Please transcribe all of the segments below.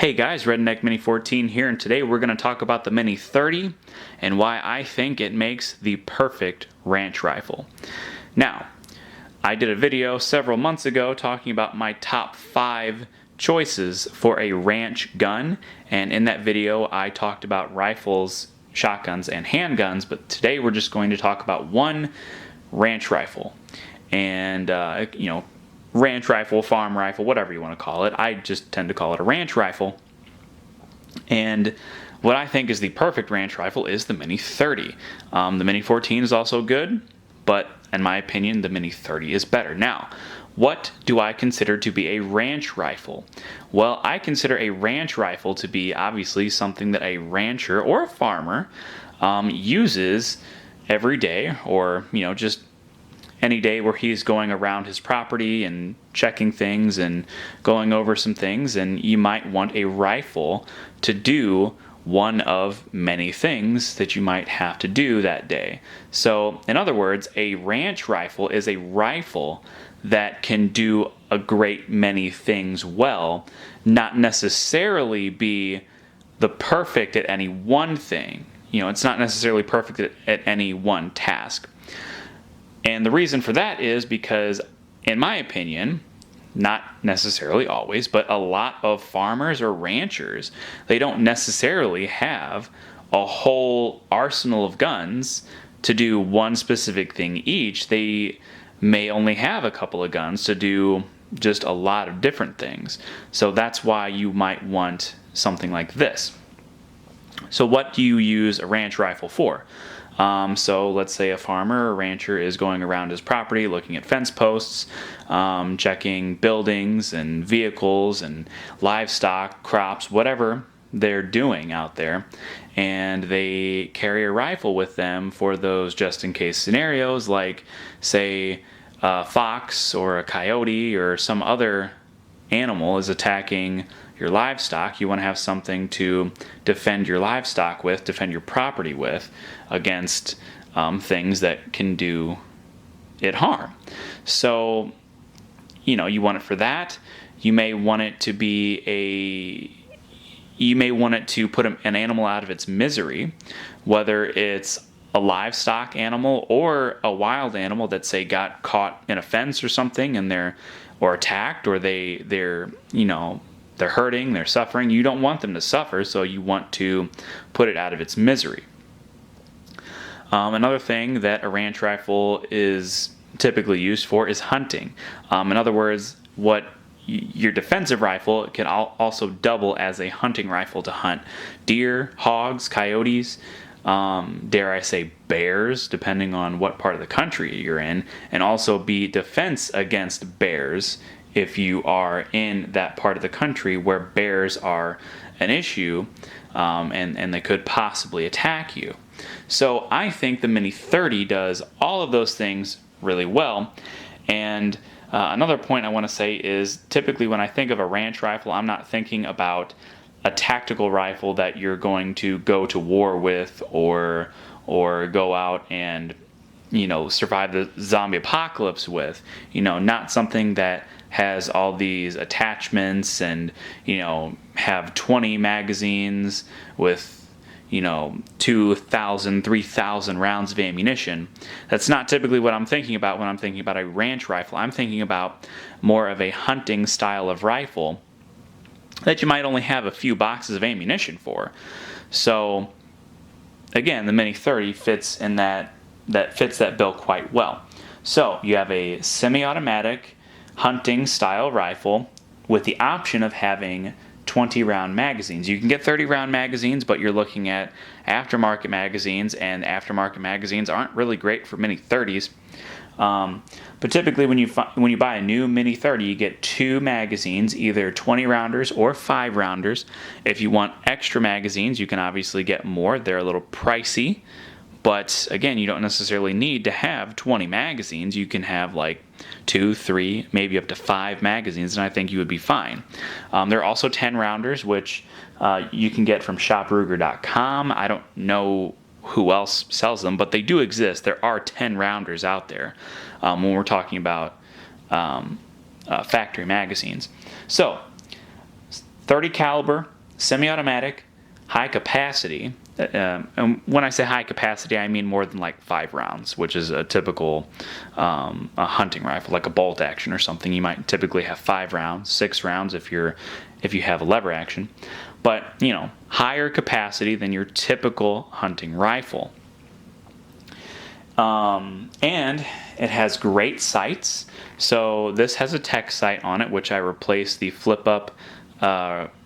Hey guys, Redneck Mini 14 here, and today we're going to talk about the Mini 30 and why I think it makes the perfect ranch rifle. Now, I did a video several months ago talking about my top 5 choices for a ranch gun, and in that video I talked about rifles, shotguns, and handguns, but today we're just going to talk about one ranch rifle. And, ranch rifle, farm rifle, whatever you want to call it. I just tend to call it a ranch rifle. And what I think is the perfect ranch rifle is the Mini 30. The Mini 14 is also good, but in my opinion, the Mini 30 is better. Now, what do I consider to be a ranch rifle? Well, I consider a ranch rifle to be obviously something that a rancher or a farmer uses every day, or just any day where he's going around his property and checking things and going over some things, and you might want a rifle to do one of many things that you might have to do that day. So, in other words, a ranch rifle is a rifle that can do a great many things well, not necessarily be the perfect at any one thing. It's not necessarily perfect at any one task. And the reason for that is because, in my opinion, not necessarily always, but a lot of farmers or ranchers, they don't necessarily have a whole arsenal of guns to do one specific thing each. They may only have a couple of guns to do just a lot of different things. So that's why you might want something like this. So what do you use a ranch rifle for? So let's say a farmer or rancher is going around his property looking at fence posts, checking buildings and vehicles and livestock, crops, whatever they're doing out there, and they carry a rifle with them for those just in case scenarios, like say a fox or a coyote or some other animal is attacking your livestock. You want to have something to defend your livestock with, defend your property with, against things that can do it harm. So, you want it for that. You may want it to put an animal out of its misery, whether it's a livestock animal or a wild animal that, say, got caught in a fence or something and or attacked, or they're hurting, they're suffering. You don't want them to suffer, so you want to put it out of its misery. Another thing that a ranch rifle is typically used for is hunting. In other words, your defensive rifle can also double as a hunting rifle to hunt deer, hogs, coyotes, dare I say bears, depending on what part of the country you're in, and also be defense against bears if you are in that part of the country where bears are an issue, and they could possibly attack you. So I think the Mini 30 does all of those things really well. And another point I want to say is, typically when I think of a ranch rifle, I'm not thinking about a tactical rifle that you're going to go to war with, or go out and survive the zombie apocalypse with. Not something that has all these attachments and have 20 magazines with 2,000, 3,000 rounds of ammunition. That's not typically what I'm thinking about when I'm thinking about a ranch rifle. I'm thinking about more of a hunting style of rifle that you might only have a few boxes of ammunition for. So again, the Mini 30 fits in that bill quite well. So you have a semi-automatic hunting style rifle with the option of having 20 round magazines. You can get 30 round magazines, but you're looking at aftermarket magazines, and aftermarket magazines aren't really great for Mini 30s. But typically when you buy a new Mini 30, you get 2 magazines, either 20 rounders or 5 rounders. If you want extra magazines, you can obviously get more. They're a little pricey, but again, you don't necessarily need to have 20 magazines. You can have like 2, 3, maybe up to 5 magazines, and I think you would be fine. There are also 10 rounders, which you can get from shopruger.com. I don't know who else sells them, but they do exist. There are 10 rounders out there when we're talking about factory magazines. So 30 caliber semi-automatic, high capacity. And when I say high capacity, I mean more than like 5 rounds, which is a typical a hunting rifle, like a bolt action or something. You might typically have 5 rounds, 6 rounds if you have a lever action, but higher capacity than your typical hunting rifle. And it has great sights. So this has a tech sight on it, which I replaced the flip-up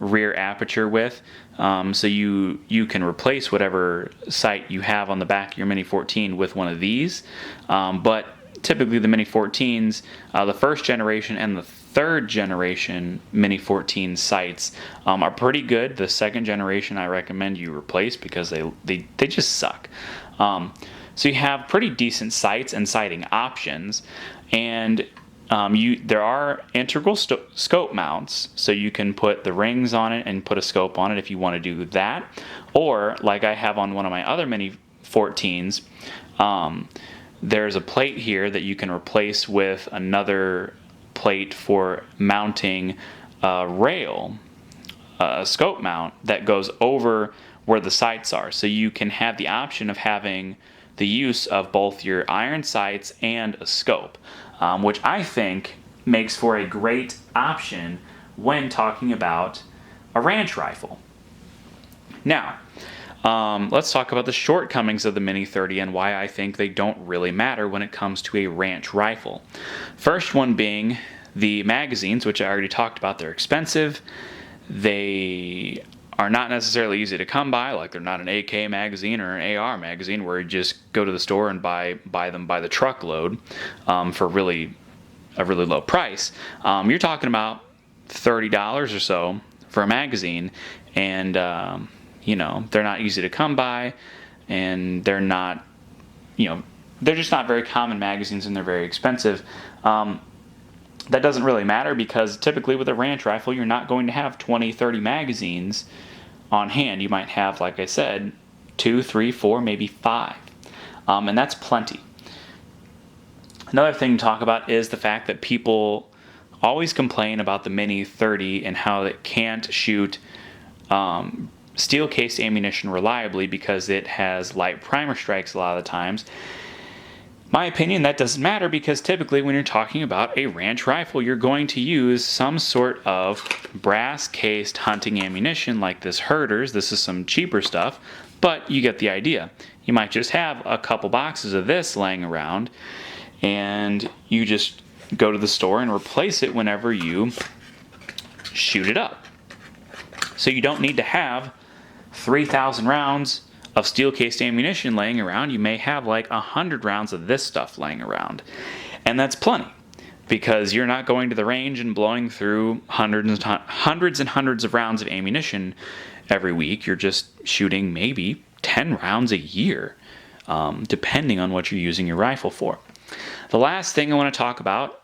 rear aperture with. So you can replace whatever sight you have on the back of your Mini 14 with one of these. But typically the Mini 14s, the first generation and the third generation Mini 14 sights are pretty good. The second generation I recommend you replace because they just suck. So you have pretty decent sights and sighting options, and there are integral scope mounts, so you can put the rings on it and put a scope on it if you want to do that. Or, like I have on one of my other Mini 14s, there's a plate here that you can replace with another plate for mounting a rail, a scope mount that goes over where the sights are. So you can have the option of having the use of both your iron sights and a scope, which I think makes for a great option when talking about a ranch rifle. Now, let's talk about the shortcomings of the Mini 30 and why I think they don't really matter when it comes to a ranch rifle. First one being the magazines, which I already talked about. They're expensive. They are not necessarily easy to come by. Like, they're not an AK magazine or an AR magazine where you just go to the store and buy them by the truckload for a really low price. You're talking about $30 or so for a magazine, and they're not easy to come by, and they're not, they're just not very common magazines, and they're very expensive. That doesn't really matter because typically with a ranch rifle, you're not going to have 20, 30 magazines on hand. You might have, like I said, 2, 3, 4, maybe 5. And that's plenty. Another thing to talk about is the fact that people always complain about the Mini 30 and how it can't shoot steel-cased ammunition reliably because it has light primer strikes a lot of the times. My opinion, that doesn't matter because typically when you're talking about a ranch rifle, you're going to use some sort of brass-cased hunting ammunition like this Herder's. This is some cheaper stuff, but you get the idea. You might just have a couple boxes of this laying around, and you just go to the store and replace it whenever you shoot it up. So you don't need to have 3,000 rounds of steel-cased ammunition laying around. You may have like 100 rounds of this stuff laying around. And that's plenty, because you're not going to the range and blowing through hundreds and hundreds of rounds of ammunition every week. You're just shooting maybe 10 rounds a year, depending on what you're using your rifle for. The last thing I want to talk about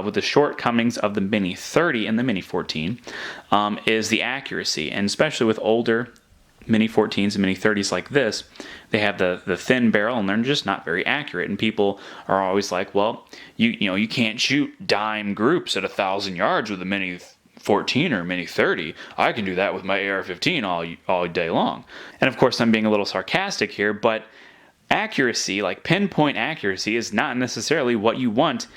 with the shortcomings of the Mini 30 and the Mini 14 is the accuracy, and especially with older Mini 14s and Mini 30s like this, they have the thin barrel and they're just not very accurate. And people are always like, well, you can't shoot dime groups at 1,000 yards with a Mini 14 or Mini 30. I can do that with my AR-15 all day long. And of course, I'm being a little sarcastic here, but accuracy, like pinpoint accuracy, is not necessarily what you want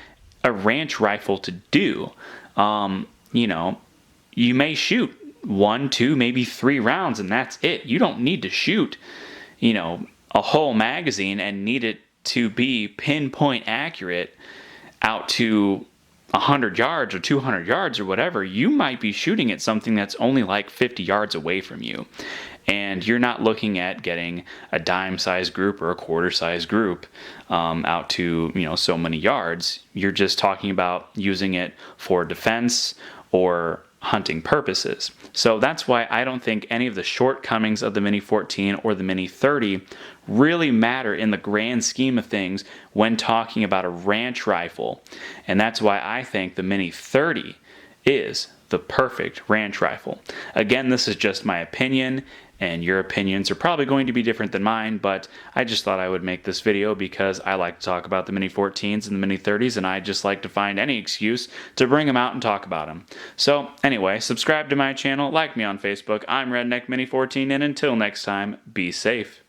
a ranch rifle to do. You may shoot 1, 2, maybe 3 rounds, and that's it. You don't need to shoot, a whole magazine and need it to be pinpoint accurate out to 100 yards or 200 yards or whatever. You might be shooting at something that's only like 50 yards away from you, and you're not looking at getting a dime-sized group or a quarter-sized group out to so many yards. You're just talking about using it for defense or hunting purposes. So that's why I don't think any of the shortcomings of the Mini 14 or the Mini 30 really matter in the grand scheme of things when talking about a ranch rifle. And that's why I think the Mini 30 is the the perfect ranch rifle. Again, this is just my opinion, and your opinions are probably going to be different than mine, but I just thought I would make this video because I like to talk about the Mini 14s and the Mini 30s, and I just like to find any excuse to bring them out and talk about them. So anyway, subscribe to my channel, like me on Facebook. I'm Redneck Mini 14, and until next time, be safe.